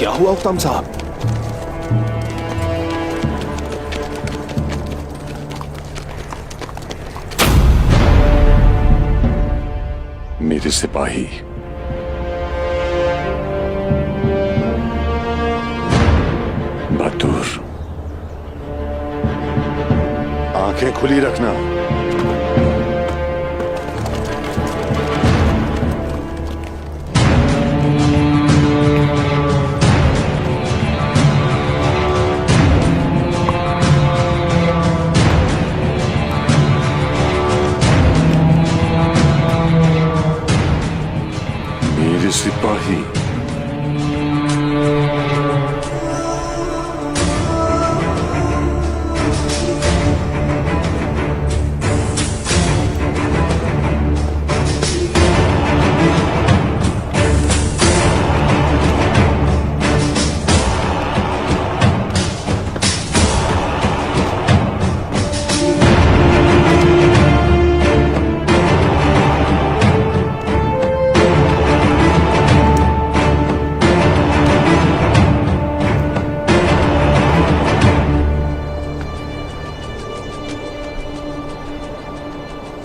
क्या हुआ उक्ताम साहब? मेरे सिपाही बहादुर, आंखें खुली रखना। मेरे सिपाही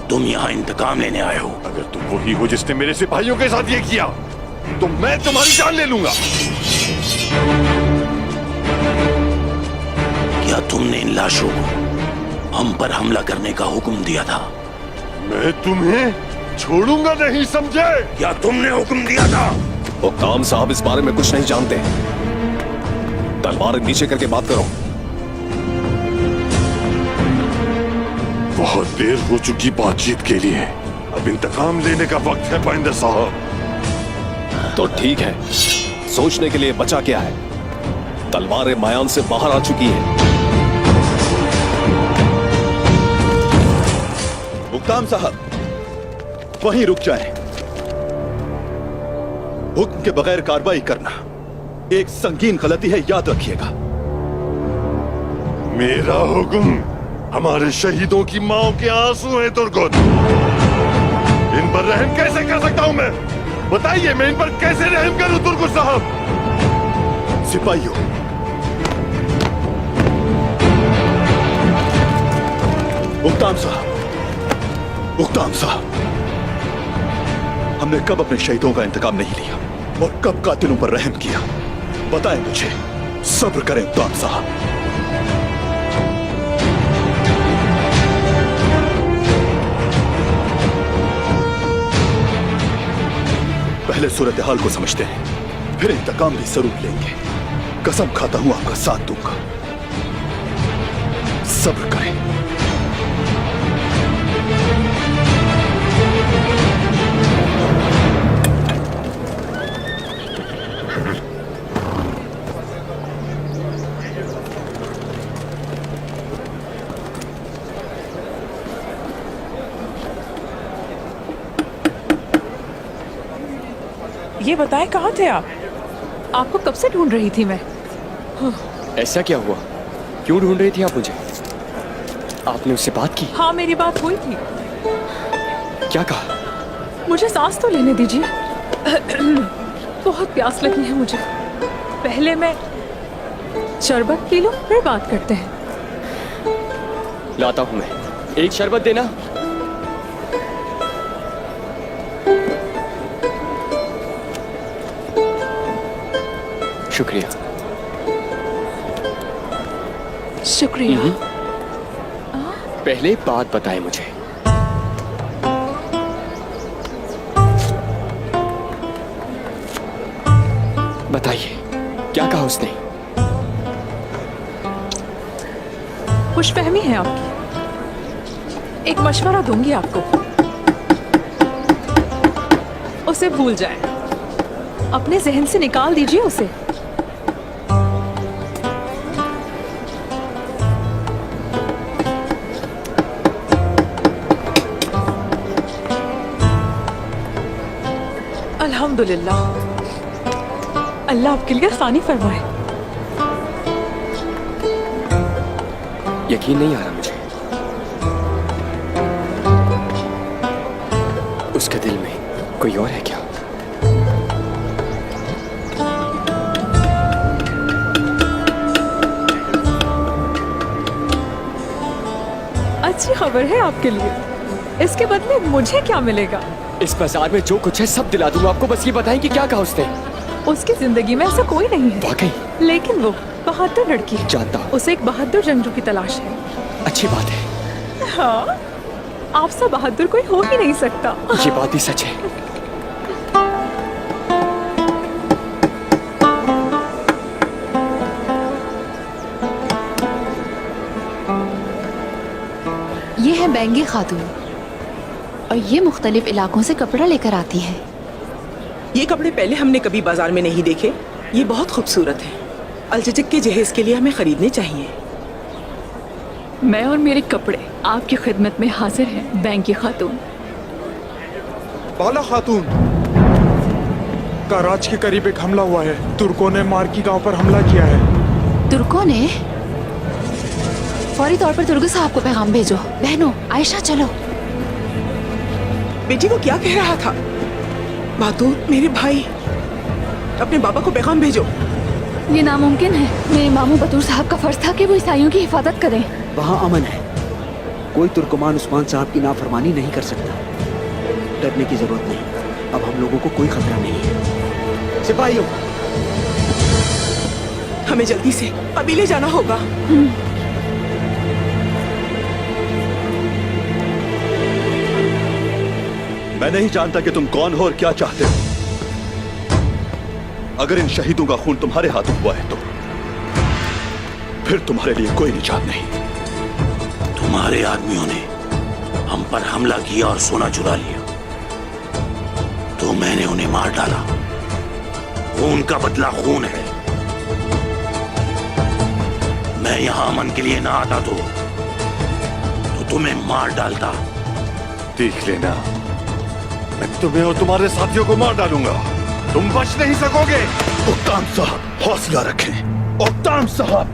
तुम यहाँ इंतकाम लेने आए हो। अगर तुम वही हो जिसने मेरे सिपाहियों के साथ ये किया तो मैं तुम्हारी जान ले लूंगा। क्या तुमने इन लाशों को हम पर हमला करने का हुक्म दिया था? मैं तुम्हें छोड़ूंगा नहीं, समझे? क्या तुमने हुक्म दिया था? उक्ताम साहब इस बारे में कुछ नहीं जानते। तलवार नीचे करके बात करो। बहुत देर हो चुकी बातचीत के लिए, अब इंतकाम लेने का वक्त है पाइंदर साहब। तो ठीक है, सोचने के लिए बचा क्या है? तलवारें मायान से बाहर आ चुकी हैं। उक्ताम साहब, वहीं रुक जाएं। हुक्म के बगैर कार्रवाई करना एक संगीन गलती है, याद रखिएगा। मेरा हुक्म हमारे शहीदों की माओ के आंसू हैं तुर्गुत। इन पर रहम कैसे कर सकता हूं मैं? बताइए, मैं इन पर कैसे रहम करूं तुर्गुत साहब? सिपाहियों, उक्ताम साहब, उक्ताम साहब, हमने कब अपने शहीदों का इंतकाम नहीं लिया और कब कातिलों पर रहम किया? बताएं मुझे। सब्र करें उक्ताम साहब। पहले सूरत हाल को समझते हैं, फिर इंतकाम भी जरूर लेंगे। कसम खाता हूं आपका साथ दूंगा। सब्र करें। ये बताएं, कहाँ थे आप? आपको कब से ढूंढ रही थी मैं। ऐसा क्या हुआ? क्यों ढूंढ रही थी आप मुझे? आपने उससे बात की? हाँ, मेरी बात हुई थी। क्या कहा? मुझे सांस तो लेने दीजिए। बहुत प्यास लगी है मुझे। पहले मैं शरबत पी लूं, फिर बात करते हैं। लाता हूं मैं। एक शरबत देना। शुक्रिया। शुक्रिया। पहले बात बताएं मुझे। बताइए, क्या कहा उसने? खुशफहमी है आपकी। एक मशवरा दूंगी आपको, उसे भूल जाएं। अपने जहन से निकाल दीजिए उसे। अल्हम्दुलिल्लाह, अल्लाह आपके लिए आसानी फरमाए। यकीन नहीं आ रहा मुझे। उसके दिल में कोई और है क्या? अच्छी खबर है आपके लिए। इसके बदले मुझे क्या मिलेगा? इस बाजार में जो कुछ है सब दिला दूंगा आपको, बस ये बताएं कि क्या कहा उसने। उसकी जिंदगी में ऐसा कोई नहीं है, वाकई? लेकिन वो बहादुर लड़की है। जानता हूँ। उसे एक बहादुर जंगजू की तलाश है। अच्छी बात है। हाँ, आपसे बहादुर कोई हो ही नहीं सकता। ये बात भी सच है। ये है बैंगी खातून और ये मुख्तलिफ इलाकों से कपड़ा लेकर आती है। ये कपड़े पहले हमने कभी बाजार में नहीं देखे। ये बहुत खूबसूरत हैं। अलचचक के जहेज के लिए हमें खरीदने चाहिए। मैं और मेरे कपड़े आपकी खिदमत में हाजिर हैं, बैंगी खातून। बाला खातून, कराच के करीब एक हमला हुआ है। तुर्कों ने मार्की गांव पर हमला किया है। तुर्कों ने? फौरी तौर पर तुर्क साहब को पैगाम भेजो। बहनों, आयशा चलो। बेटी वो क्या कह रहा था? बहादुर मेरे भाई, अपने बाबा को पैगाम भेजो। ये नामुमकिन है। मेरे मामू बतूर साहब का फर्ज था कि वो ईसाइयों की हिफाजत करें। वहाँ अमन है। कोई तुर्कमान उस्मान साहब की नाफरमानी नहीं कर सकता। डरने की जरूरत नहीं। अब हम लोगों को कोई खतरा नहीं है। सिपाहियों, हमें जल्दी से कबीले जाना होगा। मैं नहीं जानता कि तुम कौन हो और क्या चाहते हो। अगर इन शहीदों का खून तुम्हारे हाथों हुआ है तो फिर तुम्हारे लिए कोई निजात नहीं। तुम्हारे आदमियों ने हम पर हमला किया और सोना चुरा लिया, तो मैंने उन्हें मार डाला। खून का बदला खून है। मैं यहां अमन के लिए ना आता तो तुम्हें मार डालता। देख लेना, मैं तुम्हें और तुम्हारे साथियों को मार डालूंगा। तुम बच नहीं सकोगे। ओक्ताम साहब, हौसला रखें। ओक्ताम साहब,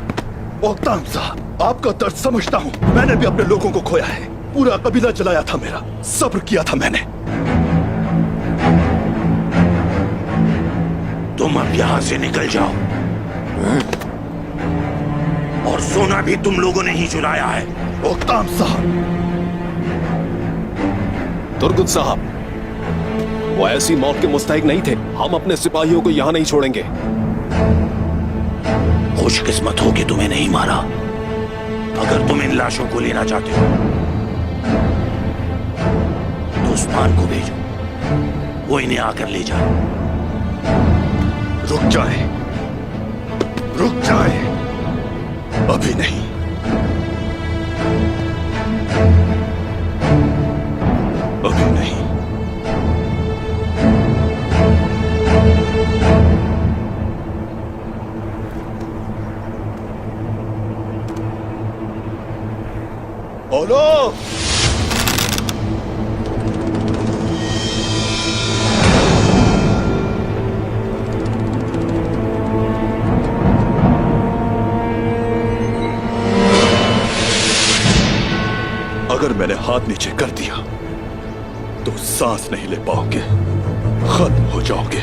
ओक्ताम साहब, आपका दर्द समझता हूँ। मैंने भी अपने लोगों को खोया है। पूरा कबीला जलाया था मेरा। सब्र किया था मैंने। तुम अब यहां से निकल जाओ। और सोना भी तुम लोगों ने ही चुराया है। ओक्ताम साहब। तुर्गुत साहब, वो ऐसी मौत के मुस्तहिक नहीं थे। हम अपने सिपाहियों को यहां नहीं छोड़ेंगे। खुशकिस्मत हो कि तुम्हें नहीं मारा। अगर तुम इन लाशों को लेना चाहते हो तो उस्मान को भेजो, वो इन्हें आकर ले जाए। रुक जाए, रुक जाए। अभी नहीं। अभी नहीं। बोलो। अगर मैंने हाथ नीचे कर दिया तो सांस नहीं ले पाओगे, खत्म हो जाओगे।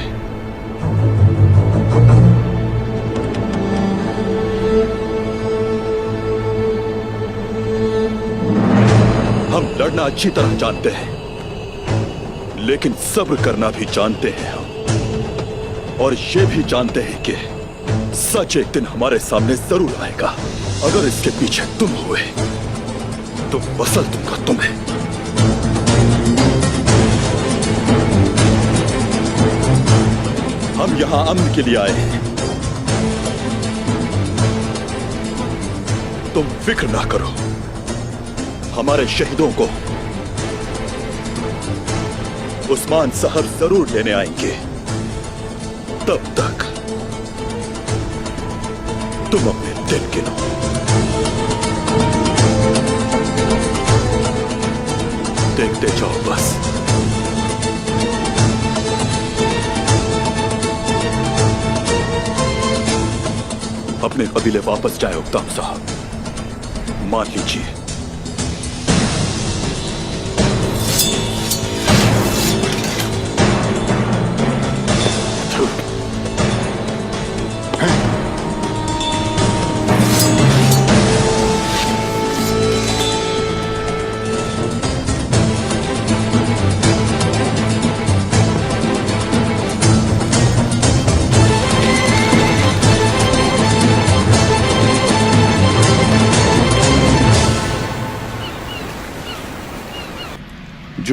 हम लड़ना अच्छी तरह जानते हैं, लेकिन सब्र करना भी जानते हैं हम। और ये भी जानते हैं कि सच एक दिन हमारे सामने जरूर आएगा। अगर इसके पीछे तुम हुए तो बसल दूंगा तुम्हें। हम यहां अमन के लिए आए हैं। तुम फिक्र ना करो, हमारे शहीदों को उस्मान साहब जरूर लेने आएंगे। तब तक तुम अपने दिन गिनो। देखते जाओ बस। अपने कबीले वापस जाए उक्ताम साहब, मान लीजिए।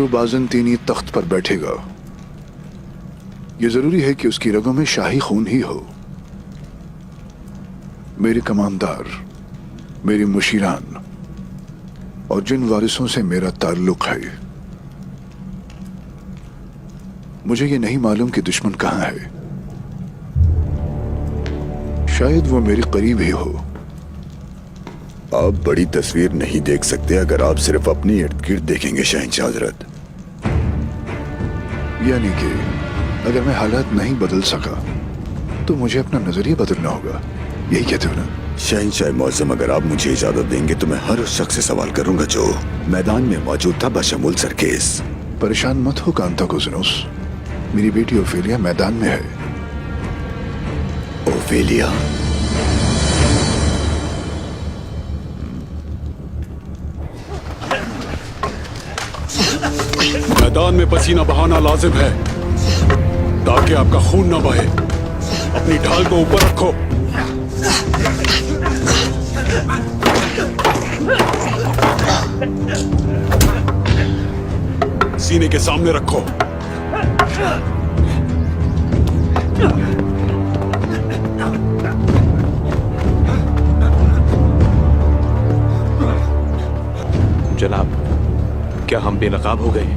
जो बाज़ंतीनी तख्त पर बैठेगा, ये जरूरी है कि उसकी रगों में शाही खून ही हो। मेरे कमानदार, मेरी मुशीरान और जिन वारिसों से मेरा ताल्लुक है, मुझे ये नहीं मालूम कि दुश्मन कहां है। शायद वो मेरे करीब ही हो। आप बड़ी तस्वीर नहीं देख सकते अगर आप सिर्फ अपनी इर्द गिर्द देखेंगे शहंशाह हजरत। यानी कि अगर मैं हालात नहीं बदल सका तो मुझे अपना नजरिया बदलना होगा, यही कहते हो ना? शहंशाह मौसम, अगर आप मुझे इजाजत देंगे तो मैं हर उस शख्स से सवाल करूंगा जो मैदान में मौजूद था, बशमूल सरकेस। परेशान मत हो कांताकोजिनोस, मेरी बेटी ओफेलिया मैदान में है। ओफेलिया? मैदान में पसीना बहाना लाजिम है ताकि आपका खून न बहे। अपनी ढाल को ऊपर रखो। सीने के सामने रखो। जनाब, क्या हम बेनकाब हो गए?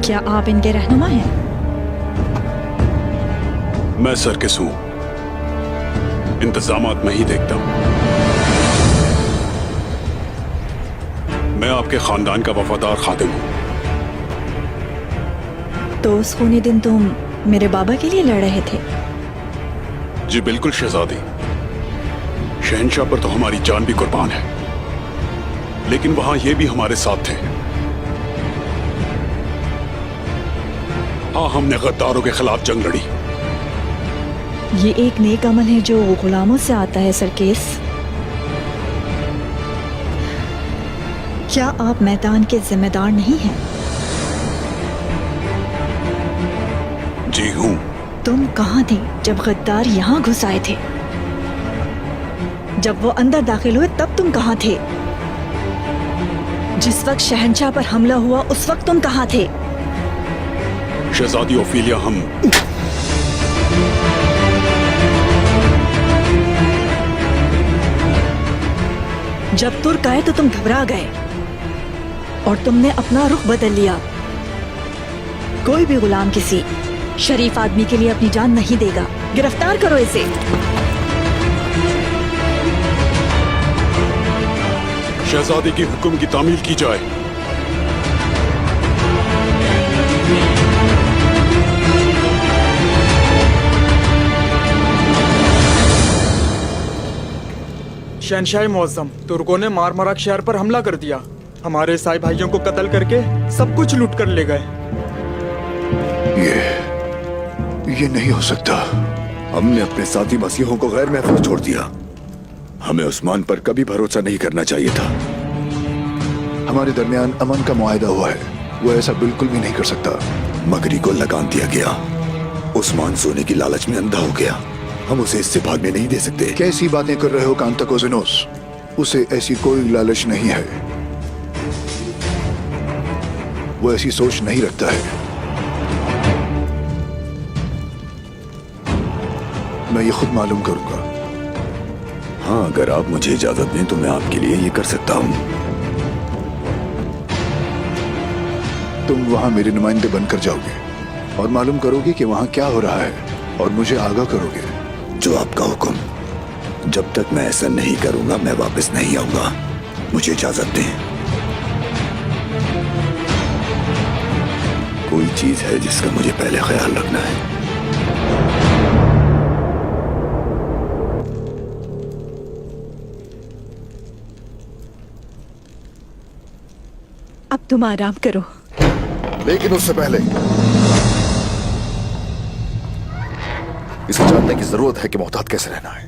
क्या आप इनके रहनुमा हैं? मैं सरकिस हूं, इंतजामात मैं ही देखता हूं। मैं आपके खानदान का वफादार खादिम हूं। तो उस खूनी दिन तुम मेरे बाबा के लिए लड़ रहे थे? जी बिल्कुल शहजादी। शहंशाह पर तो हमारी जान भी कुर्बान है, लेकिन वहां ये भी हमारे साथ थे। हाँ, हमने गद्दारों के खिलाफ जंग लड़ी। ये एक नेक अमल है जो गुलामों से आता है सरकेस। क्या आप मैदान के जिम्मेदार नहीं हैं? जी हूं। तुम कहाँ थे जब गद्दार यहाँ घुस आए थे? जब वो अंदर दाखिल हुए तब तुम कहाँ थे? जिस वक्त शहंशाह पर हमला हुआ उस वक्त तुम कहाँ थे? शहजादी ओफेलिया, हम जब तुर्क आए तो तुम घबरा गए और तुमने अपना रुख बदल लिया। कोई भी गुलाम किसी शरीफ आदमी के लिए अपनी जान नहीं देगा। गिरफ्तार करो इसे। शहजादी के हुक्म की तामील की जाए। शहंशाह मुअज़्ज़म, तुर्कों ने मारमराक शहर पर हमला कर दिया। हमारे ईसाई भाइयों को कत्ल करके सब कुछ लूट कर ले गए। ये नहीं हो सकता। हमने अपने साथी मसीहों को गैर महफूज छोड़ दिया। हमें उस्मान पर कभी भरोसा नहीं करना चाहिए था। हमारे दरमियान अमन का मुआहदा हुआ है, वो ऐसा बिल्कुल भी नहीं कर सकता। मगरी को लगाम दिया गया। उस्मान सोने की लालच में अंधा हो गया। हम उसे इससे भागने नहीं दे सकते। कैसी बातें कर रहे हो कांताकोजिनोस? उसे ऐसी कोई लालच नहीं है। वो ऐसी सोच नहीं रखता है। मैं ये खुद मालूम करूंगा। हाँ, अगर आप मुझे इजाजत दें तो मैं आपके लिए ये कर सकता हूँ। तुम वहां मेरे नुमाइंदे बनकर जाओगे और मालूम करोगे कि वहां क्या हो रहा है और मुझे आगाह करोगे। जो आपका हुक्म। जब तक मैं ऐसा नहीं करूंगा मैं वापस नहीं आऊंगा। मुझे इजाजत दें। कोई चीज है जिसका मुझे पहले ख्याल रखना है। अब तुम आराम करो। लेकिन उससे पहले इसे जानने की जरूरत है कि मोहतात कैसे रहना है।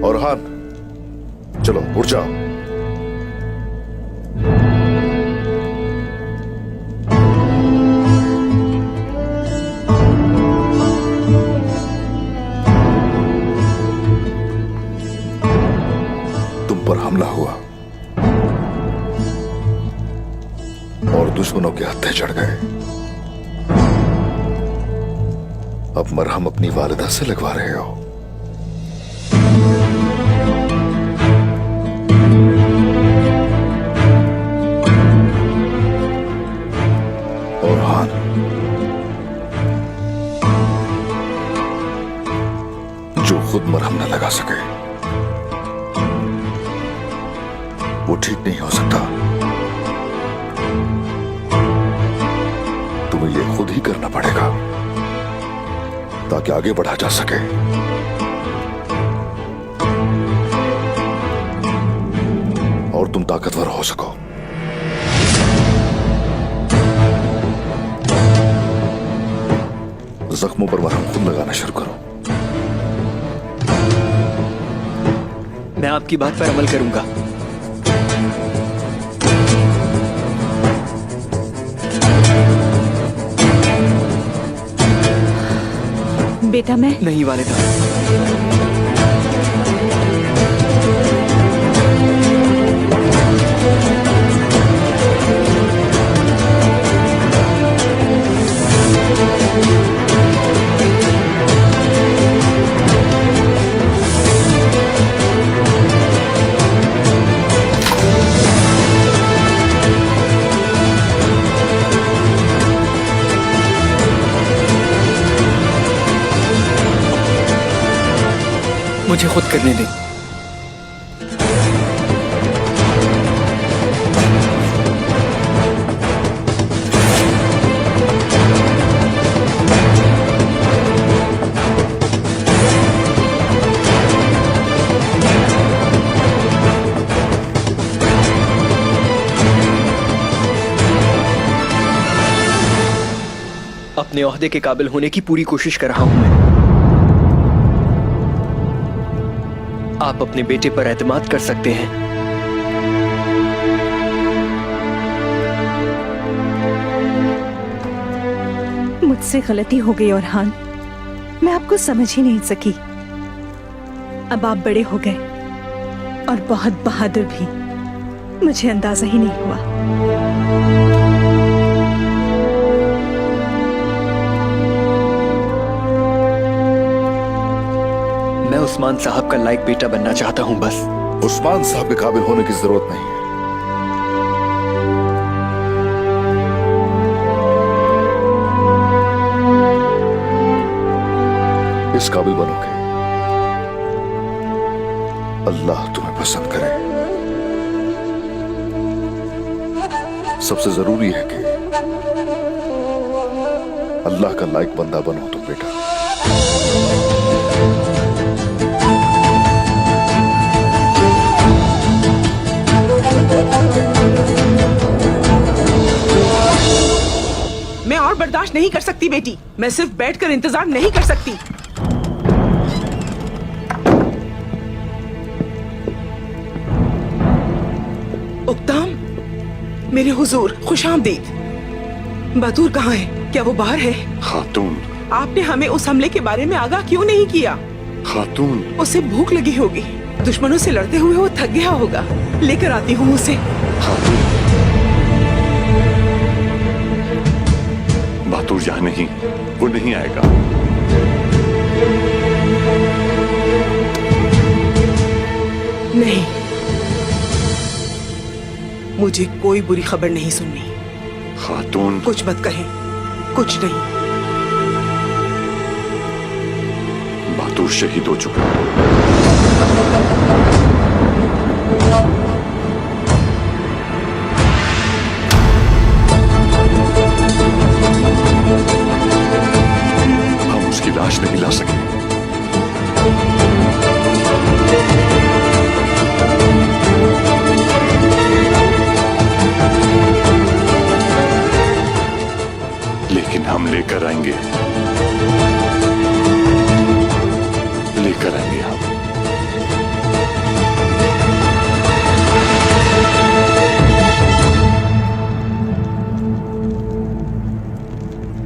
और हान, चलो उठ जाओ। तुम पर हमला हुआ और दुश्मनों के हत्थे चढ़ गए। अब मरहम अपनी वालिदा से लगवा रहे हो। और हान, जो खुद मरहम न लगा सके वो ठीक नहीं हो सकता। तुम्हें ये खुद ही करना पड़ेगा ताकि आगे बढ़ा जा सके। और तुम ताकतवर हो सको। जख्मों पर मरहम खुद लगाना शुरू करो। मैं आपकी बात पर अमल करूंगा। बेटा मैं नहीं वालिदा, मुझे खुद करने दें। अपने ओहदे के काबिल होने की पूरी कोशिश कर रहा हूं मैं। आप अपने बेटे पर एतमाद कर सकते हैं। मुझसे गलती हो गई औरहान, मैं आपको समझ ही नहीं सकी। अब आप बड़े हो गए और बहुत बहादुर भी, मुझे अंदाजा ही नहीं हुआ। मैं उस्मान साहब का लायक बेटा बनना चाहता हूं बस। उस्मान साहब के काबिल होने की जरूरत नहीं है। इस काबिल बनोगे, अल्लाह तुम्हें पसंद करे। सबसे जरूरी है कि अल्लाह का लायक बंदा बनो तुम बेटा। मैं और बर्दाश्त नहीं कर सकती बेटी। मैं सिर्फ बैठकर इंतजार नहीं कर सकती। उक्ताम, मेरे हुजूर खुशामदीद। बतूर कहाँ है? क्या वो बाहर है? खातून, आपने हमें उस हमले के बारे में आगाह क्यों नहीं किया? खातून, उसे भूख लगी होगी, दुश्मनों से लड़ते हुए वो थक गया होगा। लेकर आती हूँ उसे। खातून, बातूर यहाँ नहीं, वो नहीं आएगा। नहीं, मुझे कोई बुरी खबर नहीं सुननी। खातून, कुछ मत कहें, कुछ नहीं। बातूर शहीद हो चुका है। हम उसकी लाश नहीं ला सके। लेकिन हम लेकर आएंगे, लेकर आएंगे हम।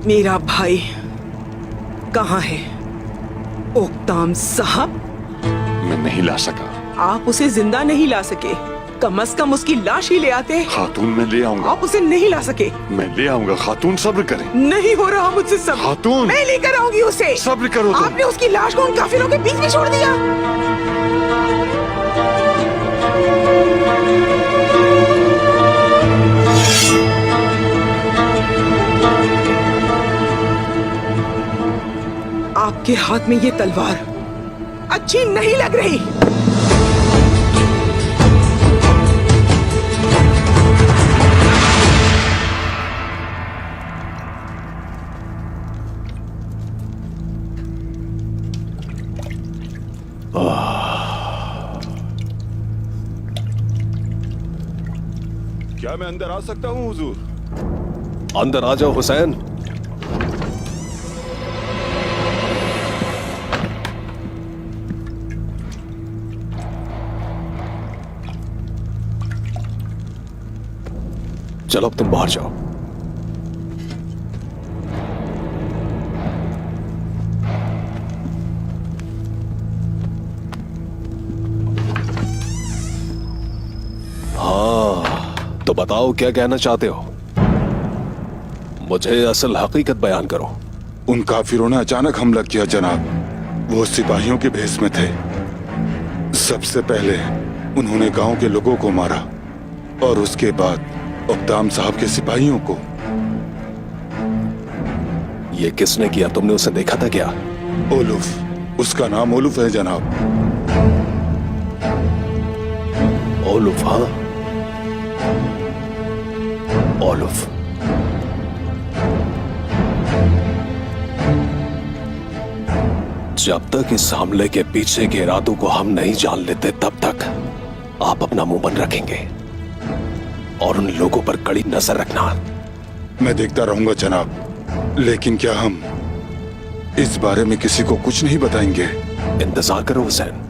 मेरा भाई कहाँ है? ओक्ताम साहब, मैं नहीं ला सका। आप उसे जिंदा नहीं ला सके, कम से कम उसकी लाश ही ले आते। खातून मैं ले आऊंगा। आप उसे नहीं ला सके। मैं ले आऊंगा खातून, सब्र करें। नहीं हो रहा मुझसे सब्र। खातून, मैं लेकर आऊंगी उसे। सब्र करो तुम। आपने उसकी लाश को उन काफिरों के बीच में छोड़ दिया। आपके हाथ में ये तलवार अच्छी नहीं लग रही। क्या मैं अंदर आ सकता हूँ हुजूर? अंदर आ जाओ हुसैन। चलो अब तुम बाहर जाओ। हाँ, तो बताओ क्या कहना चाहते हो? मुझे असल हकीकत बयान करो। उन काफिरों ने अचानक हमला किया जनाब। वो सिपाहियों के भेष में थे। सबसे पहले उन्होंने गांव के लोगों को मारा और उसके बाद ओक्ताम साहब के सिपाहियों को। ये किसने किया? तुमने उसे देखा था क्या? ओलुफ, उसका नाम ओलुफ है जनाब। ओलुफ? हाँ, ओलुफ। जब तक इस हमले के पीछे के इरादों को हम नहीं जान लेते तब तक आप अपना मुंह बंद रखेंगे और उन लोगों पर कड़ी नजर रखना। मैं देखता रहूंगा जनाब, लेकिन क्या हम इस बारे में किसी को कुछ नहीं बताएंगे? इंतजार करो हुसैन,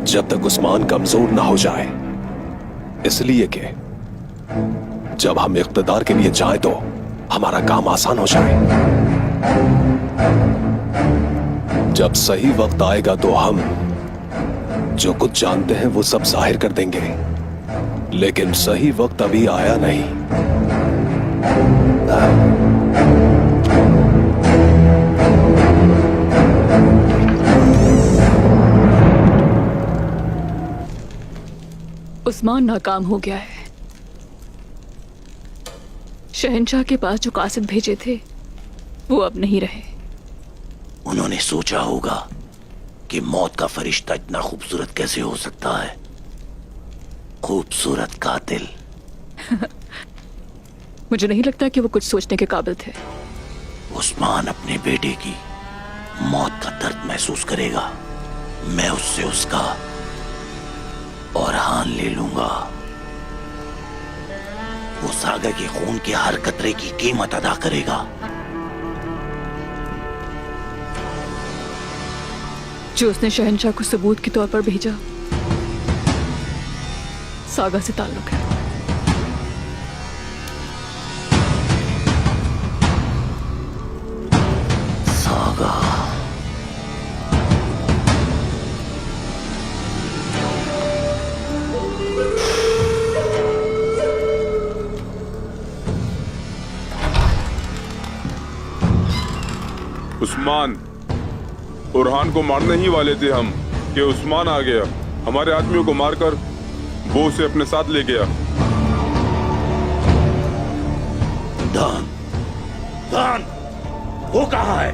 जब तक उस्मान कमजोर ना हो जाए। इसलिए कि जब हम इख्तिदार के लिए जाएं तो हमारा काम आसान हो जाए। जब सही वक्त आएगा तो हम जो कुछ जानते हैं वो सब जाहिर कर देंगे, लेकिन सही वक्त अभी आया नहीं। उस्मान नाकाम हो गया है। शहंशाह के पास जो कासिद भेजे थे वो अब नहीं रहे। उन्होंने सोचा होगा कि मौत का फरिश्ता इतना खूबसूरत कैसे हो सकता है। खूबसूरत कातिल। मुझे नहीं लगता कि वो कुछ सोचने के काबिल थे। उस्मान अपने बेटे की मौत का दर्द महसूस करेगा। मैं उससे उसका और हान ले लूंगा। वो सागा के खून के हर कतरे की कीमत अदा करेगा। जो उसने शहंशाह को सबूत के तौर पर भेजा सागा से ताल्लुक है। सागा? उस्मान, बुरहान को मारने ही वाले थे हम कि उस्मान आ गया। हमारे आदमियों को मारकर वो उसे अपने साथ ले गया। दान, दान, वो कहाँ है?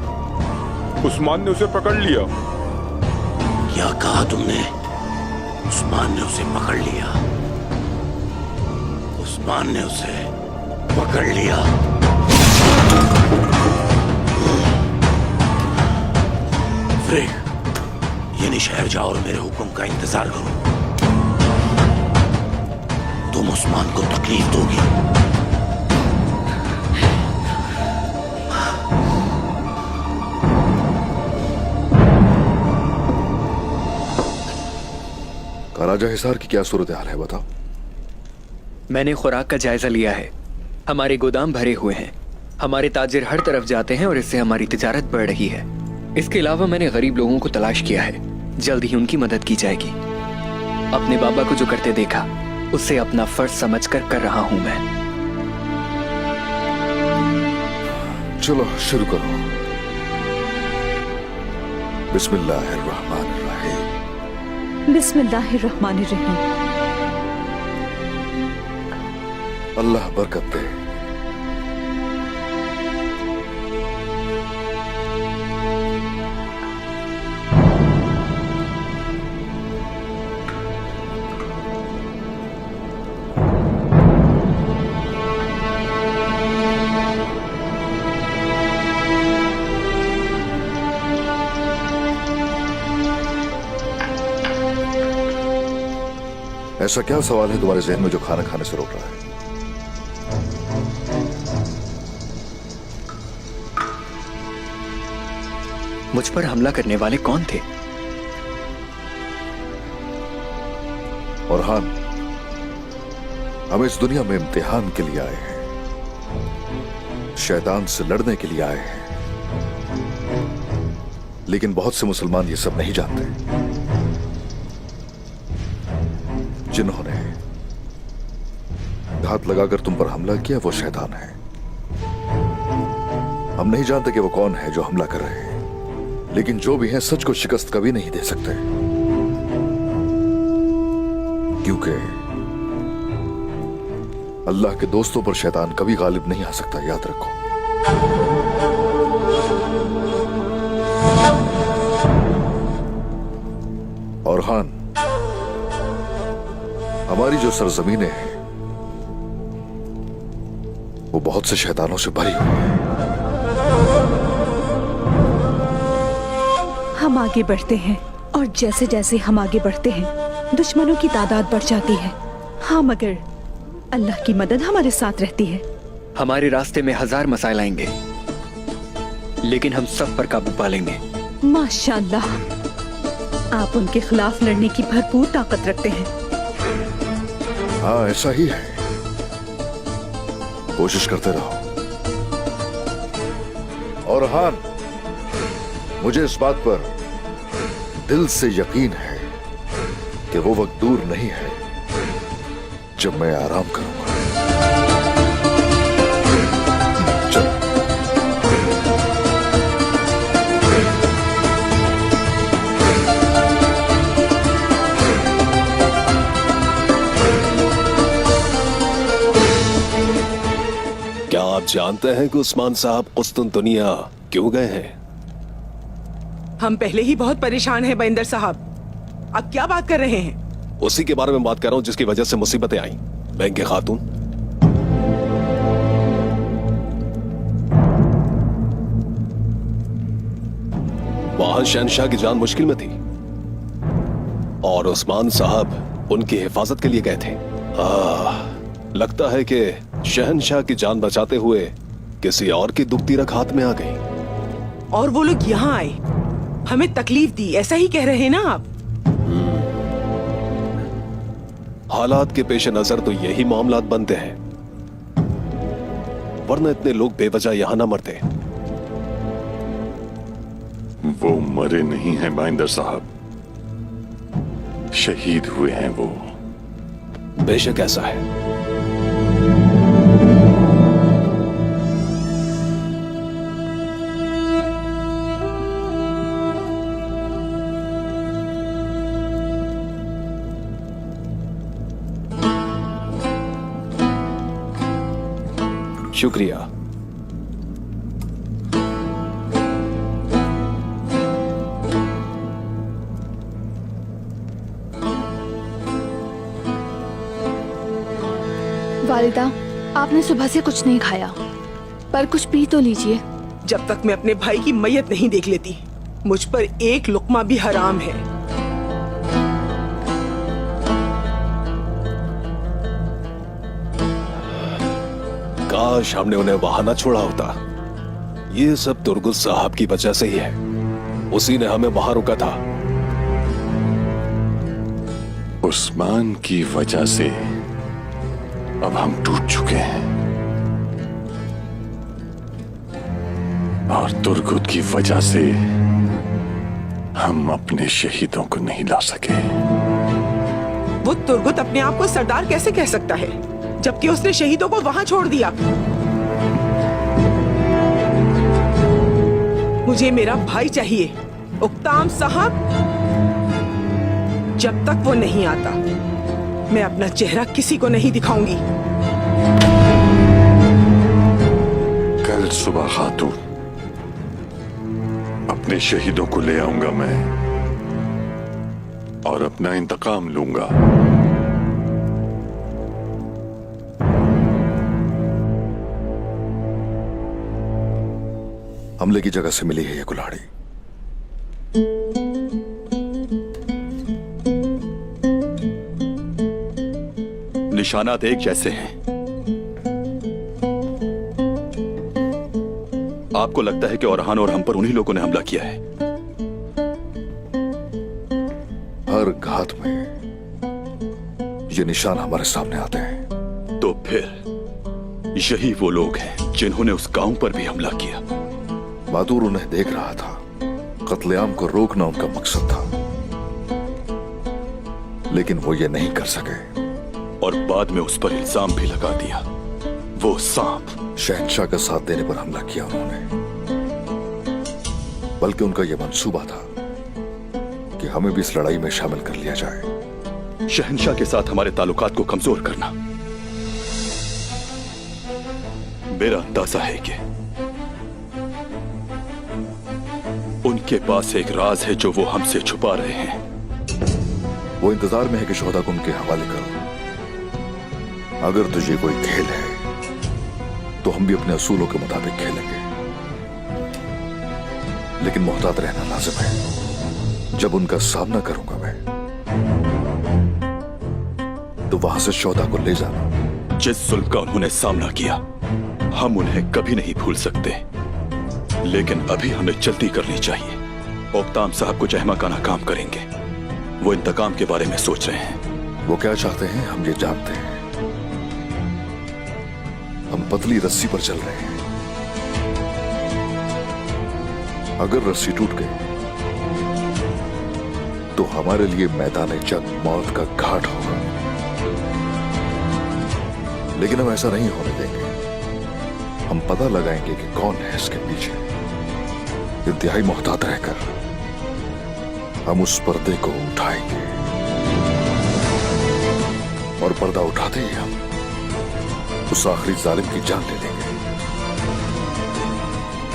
उस्मान ने उसे पकड़ लिया। क्या कहा तुमने? उस्मान ने उसे पकड़ लिया। उस्मान ने उसे पकड़ लिया। यानी शहर जाओ और मेरे हुक्म का इंतजार करो। तुम उस्मान को तकलीफ दोगी। कराजा हिसार की क्या सूरत हाल है, बताओ। मैंने खुराक का जायजा लिया है। हमारे गोदाम भरे हुए हैं। हमारे ताजिर हर तरफ जाते हैं और इससे हमारी तिजारत बढ़ रही है। इसके अलावा मैंने गरीब लोगों को तलाश किया है, जल्द ही उनकी मदद की जाएगी। अपने बाबा को जो करते देखा उसे अपना फर्ज समझकर कर रहा हूं मैं। चलो शुरू करो। बिस्मिल्लाहिर्रहमानिर्रहीम। बिस्मिल्लाहिर्रहमानिर्रहीम। अल्लाह बरकत दे। ऐसा क्या सवाल है तुम्हारे जहन में जो खाना खाने से रोक रहा है? मुझ पर हमला करने वाले कौन थे? और हाँ, हम इस दुनिया में इम्तिहान के लिए आए हैं, शैतान से लड़ने के लिए आए हैं। लेकिन बहुत से मुसलमान ये सब नहीं जानते। जिन्होंने घात लगाकर तुम पर हमला किया वो शैतान है। हम नहीं जानते कि वो कौन है जो हमला कर रहे हैं, लेकिन जो भी हैं सच को शिकस्त कभी नहीं दे सकते, क्योंकि अल्लाह के दोस्तों पर शैतान कभी गालिब नहीं आ सकता, याद रखो। और हान, हमारी जो सरजमीनें हैं वो बहुत से शैतानों से भरी हुई है। हम आगे बढ़ते हैं और जैसे जैसे हम आगे बढ़ते हैं दुश्मनों की तादाद बढ़ जाती है। हाँ, मगर अल्लाह की मदद हमारे साथ रहती है। हमारे रास्ते में 1000 मसाइल आएंगे, लेकिन हम सब पर काबू पा लेंगे। माशाअल्लाह, आप उनके खिलाफ लड़ने की भरपूर ताकत रखते हैं। हाँ, ऐसा ही है। कोशिश करते रहो। और हान, मुझे इस बात पर दिल से यकीन है कि वो वक्त दूर नहीं है जब मैं आराम करूंगा। चलो। क्या आप जानते हैं कि उस्मान साहब कुस्तुनतुनिया क्यों गए हैं? हम पहले ही बहुत परेशान हैं बैंदर साहब। अब क्या बात कर रहे हैं? उसी के बारे में बात कर रहा हूं जिसकी वजह से मुसीबतें आई। बैंगे खातून, वहां शहनशाह की जान मुश्किल में थी और उस्मान साहब उनकी हिफाजत के लिए गए थे। लगता है कि शहनशाह की जान बचाते हुए किसी और की दुखती रख हाथ में आ गई। और वो लोग यहाँ आए, हमें तकलीफ दी, ऐसा ही कह रहे हैं ना आप? हालात के पेश नजर तो यही मामलात बनते हैं, वरना इतने लोग बेवजह यहां ना मरते। वो मरे नहीं हैं बाइंदर साहब, शहीद हुए हैं वो। बेशक ऐसा है। शुक्रिया। वालिदा, आपने सुबह से कुछ नहीं खाया, पर कुछ पी तो लीजिए। जब तक मैं अपने भाई की मैयत नहीं देख लेती, मुझ पर एक लुक्मा भी हराम है। काश हमने उन्हें वहां न छोड़ा होता। ये सब तुर्गुस साहब की वजह से ही है, उसी ने हमें वहां रोका था। उस्मान की वजह से अब हम टूट चुके हैं। और तुर्गुत की वजह से हम अपने शहीदों को नहीं ला सके। वो तुर्गुत अपने आप को सरदार कैसे कह सकता है जबकि उसने शहीदों को वहां छोड़ दिया? मुझे मेरा भाई चाहिए, उक्ताम साहब। जब तक वो नहीं आता मैं अपना चेहरा किसी को नहीं दिखाऊंगी। कल सुबह खातून अपने शहीदों को ले आऊंगा मैं और अपना इंतकाम लूंगा। हमले की जगह से मिली है ये कुल्हाड़ी। निशानात एक जैसे हैं। आपको लगता है कि औरहान और हम पर उन्हीं लोगों ने हमला किया है? हर घात में ये निशान हमारे सामने आते हैं। तो फिर यही वो लोग हैं जिन्होंने उस गांव पर भी हमला किया। मादूर उन्हें देख रहा था। कत्लेआम को रोकना उनका मकसद था, लेकिन वो ये नहीं कर सके और बाद में उस पर इल्जाम भी लगा दिया। वो सांप शहंशाह का साथ देने पर हमला किया उन्होंने, बल्कि उनका यह मंसूबा था कि हमें भी इस लड़ाई में शामिल कर लिया जाए। शहंशाह के साथ हमारे ताल्लुकात को कमजोर करना। मेरा अंदाजा है कि उनके पास एक राज है जो वो हमसे छुपा रहे हैं। वो इंतजार में है कि शोहदा को उनके हवाले करो। अगर तुझे कोई खेल है तो हम भी अपने असूलों के मुताबिक खेलेंगे, लेकिन मोहतात रहना लाजिम है। जब उनका सामना करूंगा मैं तो वहां से शोहदा को ले जाना। जिस जुल्म का उन्होंने सामना किया हम उन्हें कभी नहीं भूल सकते, लेकिन अभी हमें जल्दी करनी चाहिए। ओक्ताम साहब कुछ अहमकाना काम करेंगे। वो इंतकाम के बारे में सोच रहे हैं। वो क्या चाहते हैं हम ये जानते हैं। हम पतली रस्सी पर चल रहे हैं। अगर रस्सी टूट गई तो हमारे लिए मैदान जंग मौत का घाट होगा, लेकिन हम ऐसा नहीं होने देंगे। हम पता लगाएंगे कि कौन है इसके पीछे। इंतहाई मोहतात रहकर हम उस पर्दे को उठाएंगे और पर्दा उठाते ही हम उस आखिरी जालिम की जान ले लेंगे।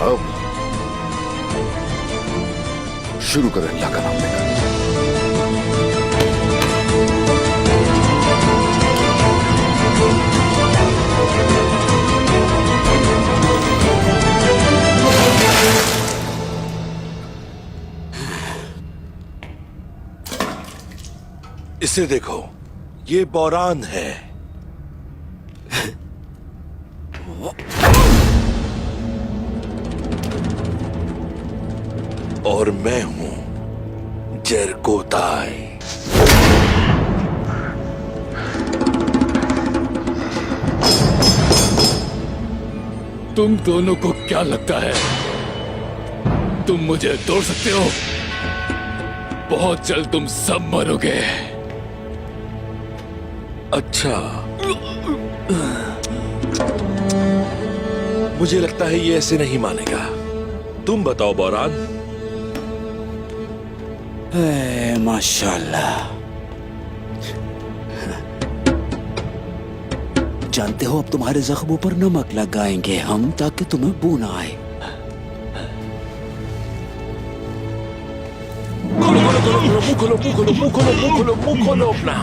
अब शुरू करें अल्लाह का नाम लेकर। इसे देखो, ये बौरान है। और मैं हूं जरकोताय। तुम दोनों को क्या लगता है तुम मुझे तोड़ सकते हो? बहुत जल्द तुम सब मरोगे। अच्छा, मुझे लगता है ये ऐसे नहीं मानेगा। तुम बताओ बौरान। माशाल्लाह। जानते हो, अब तुम्हारे जख्मों पर नमक लगाएंगे हम ताकि तुम्हें बू ना आए। मुंह खोलो अपना।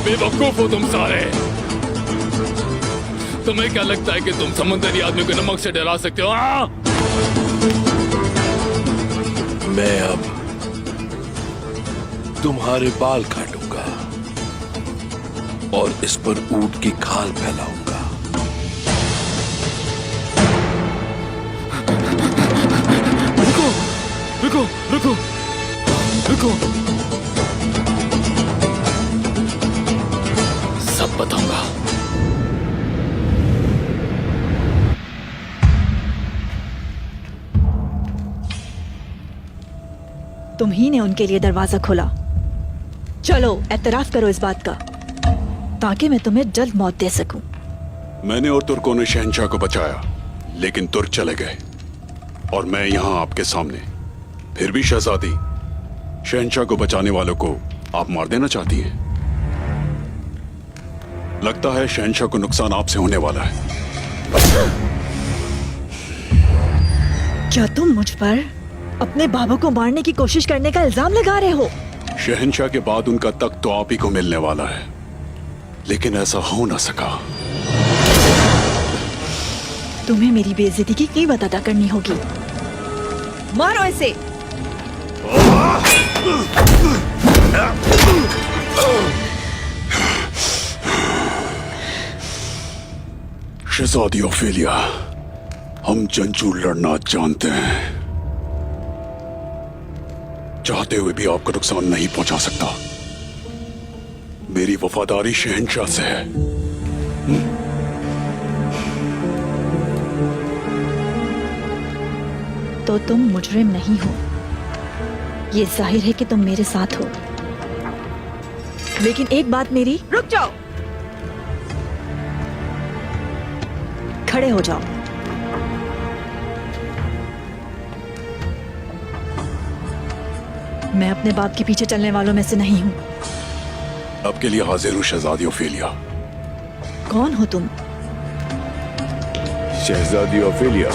बेवकूफ हो तुम सारे। तुम्हें क्या लगता है कि तुम समुद्री आदमी को नमक से डरा सकते हो? मैं अब तुम्हारे बाल काटूंगा और इस पर ऊंट की खाल फैलाऊंगा। रुको रुको, सब बताऊंगा। तुम ही ने उनके लिए दरवाजा खोला। चलो एतराफ करो इस बात का, ताकि मैं तुम्हें जल्द मौत दे सकूं। मैंने और तुर्कों ने शहंशाह को बचाया, लेकिन तुर्क चले गए और मैं यहां आपके सामने। फिर भी शहजादी, शहंशाह को बचाने वालों को आप मार देना चाहती हैं। लगता है शहंशाह को नुकसान आपसे होने वाला है। क्या तुम मुझ पर अपने बाबू को मारने की कोशिश करने का इल्जाम लगा रहे हो? शहंशाह के बाद उनका तख्त तो आप ही को मिलने वाला है, लेकिन ऐसा हो ना सका। तुम्हें मेरी बेइज्जती की कीमत अदा करनी होगी। मारो इसे। शहजादी ओफेलिया, हम जंजू लड़ना जानते हैं। चाहते हुए भी आपको नुकसान नहीं पहुंचा सकता। मेरी वफादारी शहंशाह से है। तो तुम मुजरिम नहीं हो, ये जाहिर है कि तुम मेरे साथ हो। लेकिन एक बात मेरी, रुक जाओ, खड़े हो जाओ। मैं अपने बाप के पीछे चलने वालों में से नहीं हूं। अब के लिए हाजिर हूं शहजादी ओफेलिया। कौन हो तुम? शहजादी ओफेलिया,